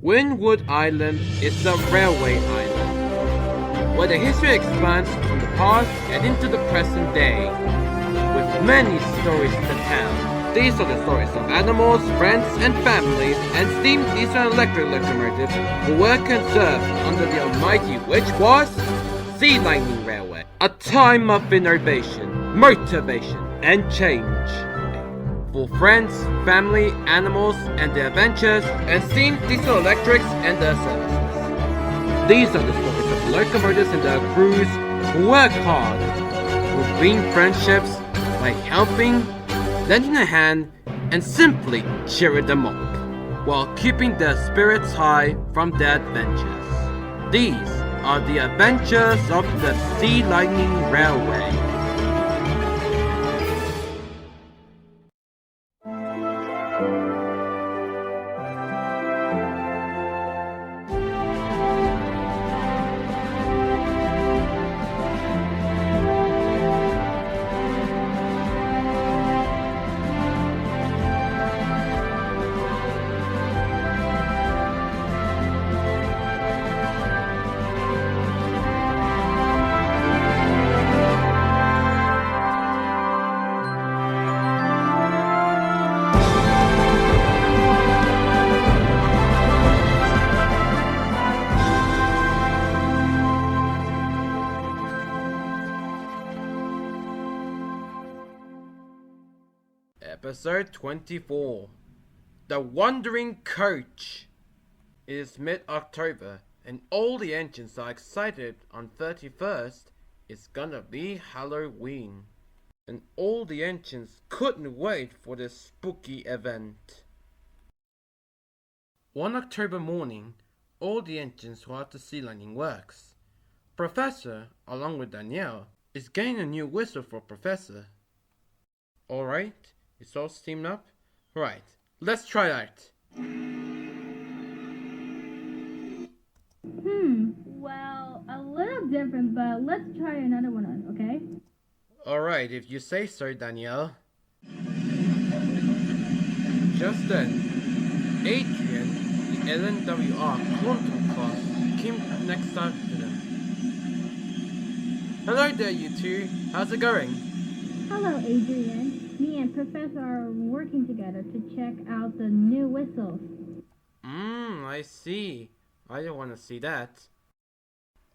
Wynwood Island is a railway island, where the history expands from the past and into the present day, with many stories to tell. These are the stories of animals, friends, and families, and steam diesel and electric locomotives who were conserved under the almighty which was Sealining Railway. A time of innovation, motivation, and change. For friends, family, animals, and their adventures, and steam diesel electrics and their services. These are the stories of locomotives and their crews who work hard, who bring friendships by helping, lending a hand, and simply cheering them up, while keeping their spirits high from their adventures. These are the adventures of the Sealining Railway. Episode 24 The Wandering Coach. It is mid-October and all the engines are excited on 31st. It's gonna be Halloween. And all the engines couldn't wait for this spooky event. One October morning, all the engines were at the Sealining Works. Professor, along with Danielle, is getting a new whistle for Professor. Alright. It's all steamed up? Right, let's try that. Well, a little different, but let's try another one on, okay? Alright, if you say so, Danielle. Just then, Adrian, the LNWR quantum class, came next after them. Hello there, you two. How's it going? Hello, Adrian. Me and Professor are working together to check out the new whistles. I see. I don't want to see that.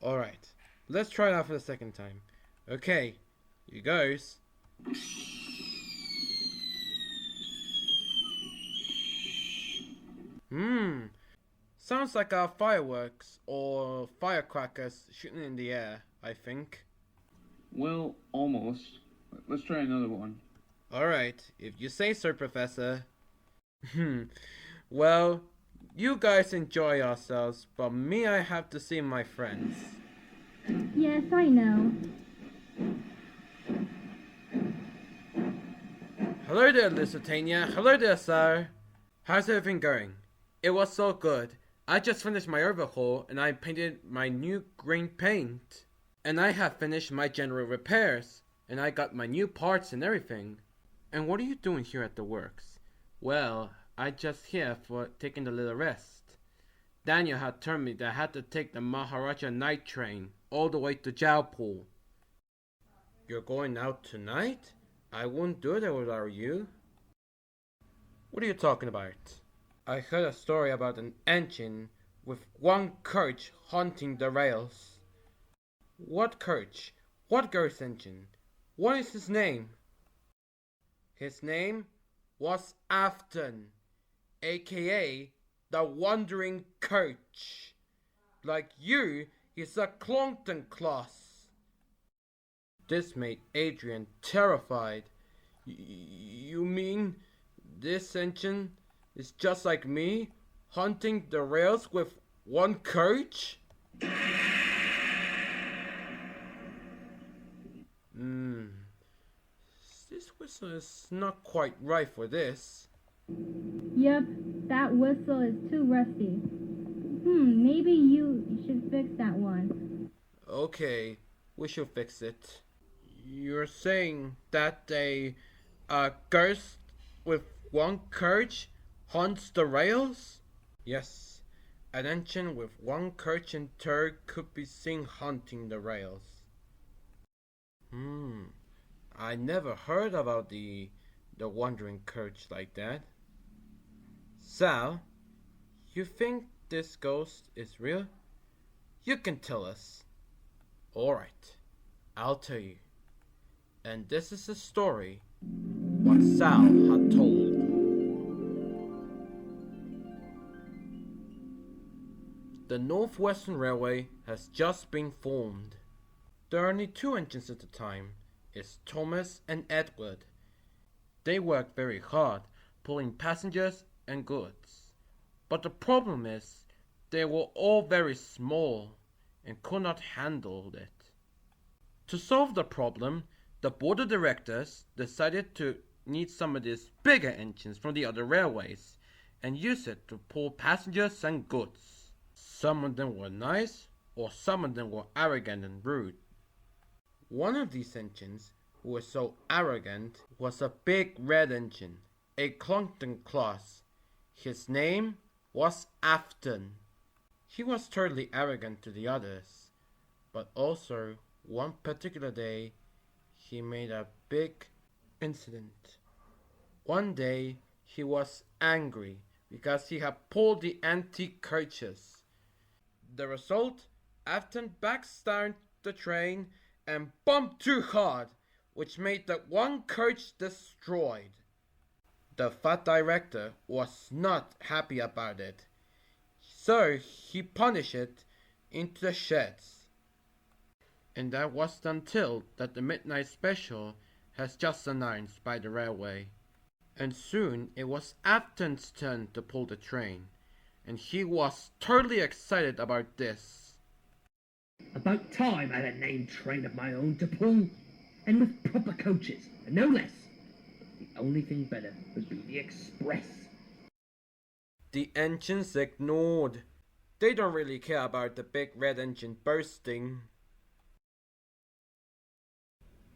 Alright, let's try it out for the second time. Okay, here goes. Sounds like our fireworks or firecrackers shooting in the air, I think. Well, almost. Let's try another one. Alright, if you say so, Professor. Well, you guys enjoy yourselves, but me, I have to see my friends. Yes, I know. Hello there, Lusitania. Hello there, sir. How's everything going? It was so good. I just finished my overhaul and I painted my new green paint. And I have finished my general repairs. And I got my new parts and everything. And what are you doing here at the works? Well, I just here for taking a little rest. Daniel had told me that I had to take the Maharaja night train all the way to Jaipur. You're going out tonight? I wouldn't do that without you. What are you talking about? I heard a story about an engine with one coach haunting the rails. What coach? What ghost engine? What is his name? His name was Afton, aka the Wandering Coach. Like you, he's a Clongton class. This made Adrian terrified. You mean this engine is just like me, haunting the rails with one coach? This whistle is not quite right for this. Yep, that whistle is too rusty. Maybe you should fix that one. Okay, we should fix it. You're saying that a ghost with one coach haunts the rails? Yes, An engine with one coach in tow could be seen haunting the rails. I never heard about the wandering coach like that. Sal, you think this ghost is real? You can tell us. Alright, I'll tell you. And this is a story what Sal had told. The Northwestern Railway has just been formed. There are only 2 engines at the time. It's Thomas and Edward. They work very hard, pulling passengers and goods. But the problem is, they were all very small and could not handle it. To solve the problem, the board of directors decided to need some of these bigger engines from the other railways and use it to pull passengers and goods. Some of them were nice, or some of them were arrogant and rude. One of these engines, who was so arrogant, was a big red engine, a Clungton class. His name was Afton. He was totally arrogant to the others, but also one particular day he made a big incident. One day he was angry because he had pulled the antique coaches. The result, Afton backs down the train and bumped too hard, which made that one coach destroyed. The fat director was not happy about it, so he punished it into the sheds. And that wasn't until that the midnight special has just announced by the railway. And soon it was Afton's turn to pull the train, and he was totally excited about this. About time I had a named train of my own to pull, and with proper coaches, and no less. The only thing better would be the express. The engines ignored. They don't really care about the big red engine bursting.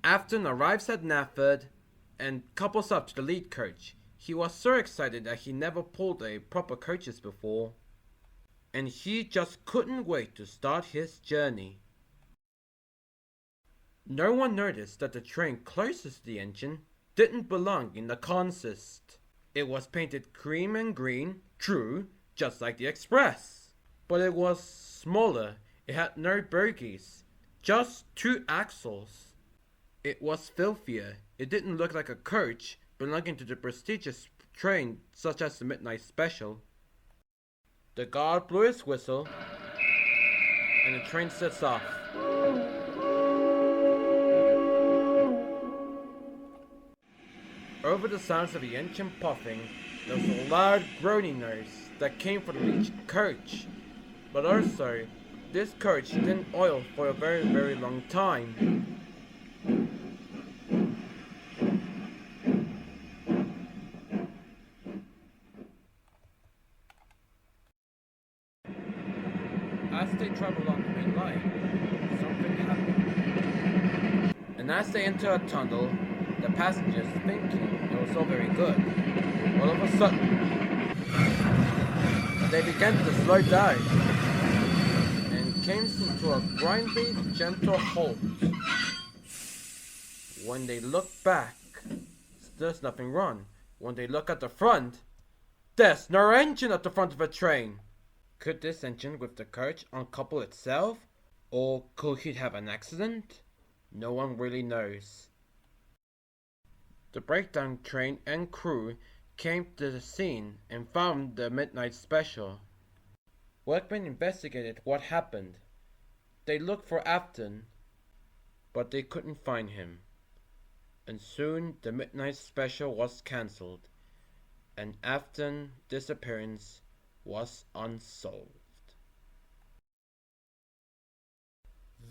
Afton arrives at Nafford and couples up to the lead coach. He was so excited that he never pulled a proper coaches before, and he just couldn't wait to start his journey. No one noticed that the train closest to the engine didn't belong in the consist. It was painted cream and green, true, just like the express. But it was smaller. It had no bogies, just 2 axles. It was filthier. It didn't look like a coach belonging to the prestigious train such as the Midnight Special. The guard blew his whistle, and the train sets off. Over the sounds of the engine puffing, there was a loud groaning noise that came from the lead coach. But also, this coach didn't oil for a very, very long time. As they travel along the main line, something happened. And as they enter a tunnel, the passengers, thinking it was all very good, all of a sudden, they began to slow down and came to a grinding, gentle halt. When they look back, there's nothing wrong. When they look at the front, there's no engine at the front of a train. Could this engine with the coach uncouple itself? Or could it have an accident? No one really knows. The breakdown train and crew came to the scene and found the Midnight Special. Workmen investigated what happened. They looked for Afton, but they couldn't find him. And soon the Midnight Special was cancelled, and Afton's disappearance was unsolved.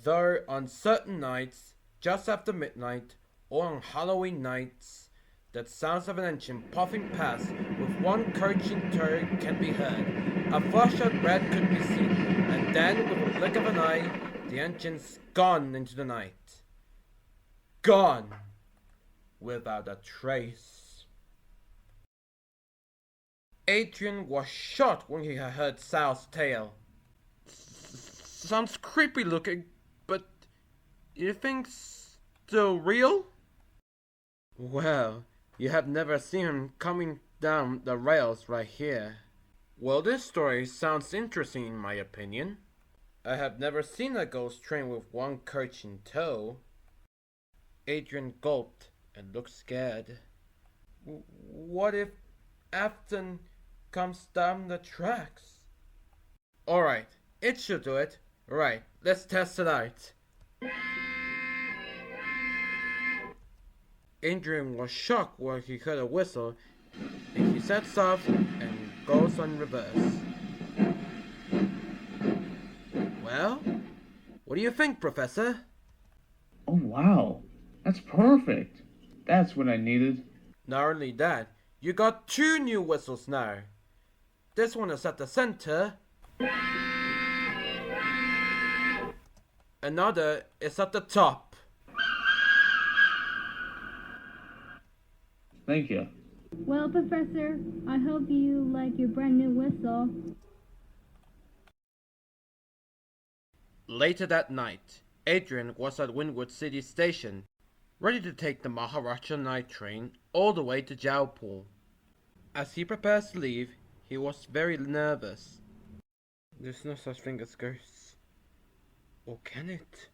Though on certain nights, just after midnight, or on Halloween nights, the sounds of an engine puffing past with one coach in tow can be heard. A flash of red could be seen, and then with a blink of an eye, the engine's gone into the night. Gone, without a trace. Adrian was shocked when he heard Sal's tale. Sounds creepy looking, but you think still real? Well, you have never seen him coming down the rails right here. Well, this story sounds interesting in my opinion. I have never seen a ghost train with one coach in tow. Adrian gulped and looked scared. What if Afton comes down the tracks? Alright, it should do it. Right, let's test it out. Adrian was shocked when he heard a whistle, and he sets off and goes on reverse. Well, what do you think, Professor? Oh, wow. That's perfect. That's what I needed. Not only that, you got 2 new whistles now. This one is at the center. Another is at the top. Thank you. Well, Professor, I hope you like your brand new whistle. Later that night, Adrian was at Wynwood City Station, ready to take the Maharaja night train all the way to Jaipur. As he prepares to leave, he was very nervous. There's no such thing as ghosts. Or can it?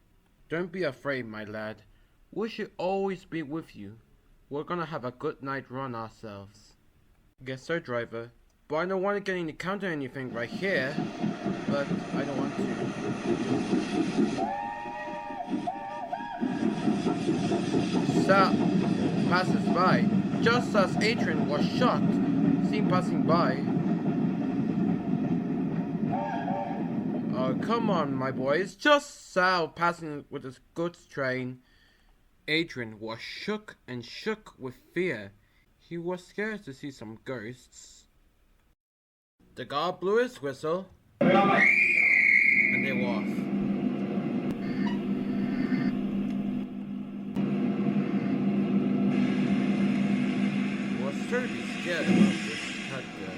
Don't be afraid, my lad. We should always be with you. We're gonna have a good night run ourselves. Guess so, driver. But I don't want to get encounter anything right here. But I don't want to. Sal passes by, just as Adrian was shocked, seen passing by. Oh, come on, my boy. It's just Sal passing with his goods train. Adrian was shook and shook with fear. He was scared to see some ghosts. The guard blew his whistle, and they were off. He was terribly scared about this character.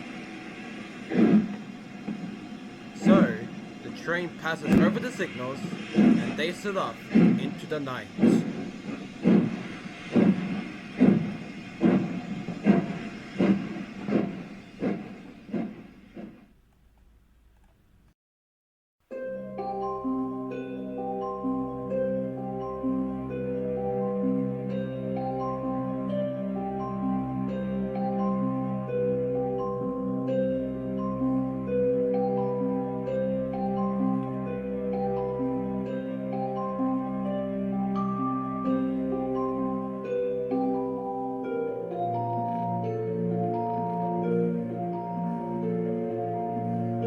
So, the train passes over the signals, and they set off into the night.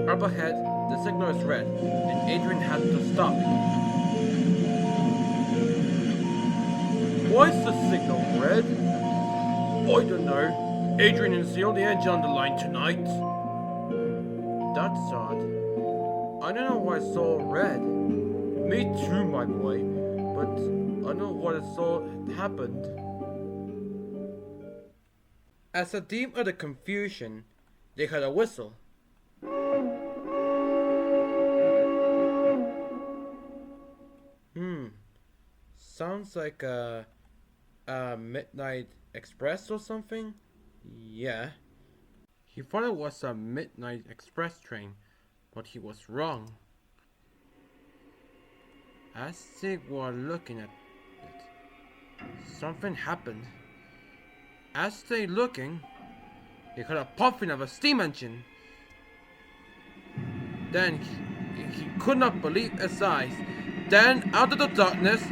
Up ahead, the signal is red, and Adrian had to stop. Why is the signal red? I don't know. Adrian is the only engine on the line tonight. That's odd. I don't know why it's all red. Me too, my boy. But I don't know what it's all happened. As a theme of the confusion, they heard a whistle. Sounds like a Midnight Express or something? Yeah. He thought it was a Midnight Express train, but he was wrong. As they were looking at it, something happened. As they looking, they heard a puffing of a steam engine. Then he could not believe his eyes. Then out of the darkness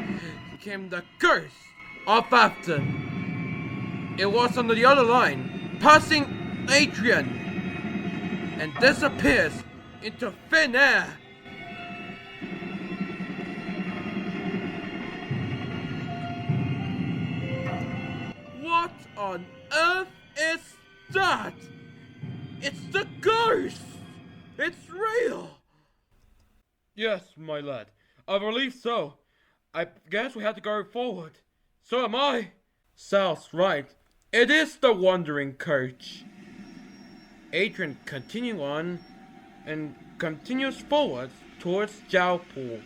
came the ghost of Afton. It was on the other line, passing Adrian, and disappears into thin air. What on earth is that? It's the ghost! It's real! Yes, my lad. I believe so. I guess we have to go forward. So am I. Sal's right. It is the wandering coach. Adrian continues on and continues forward towards Jiao Pool.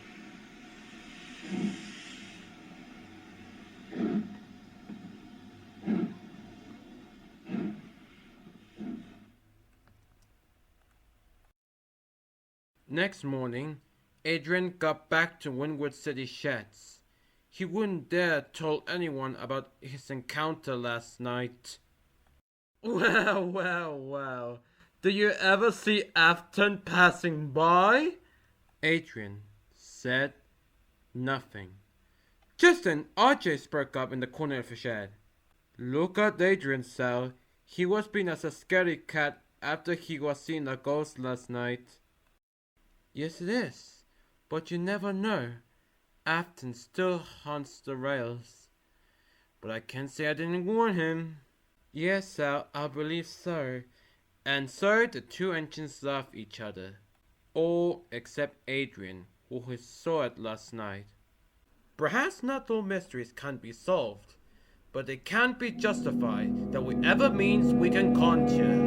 Next morning, Adrian got back to Wynwood City Sheds. He wouldn't dare tell anyone about his encounter last night. Well. Did you ever see Afton passing by? Adrian said nothing. Just then, RJ spoke up in the corner of the shed. Look at Adrian's cell. He was being as a scaredy cat after he was seeing a ghost last night. Yes, it is. But you never know. Afton still haunts the rails. But I can't say I didn't warn him. Yes, Sal, I believe so. And so the two engines love each other. All except Adrian, who saw it last night. Perhaps not all mysteries can't be solved, but they can't be justified that whatever means we can conjure.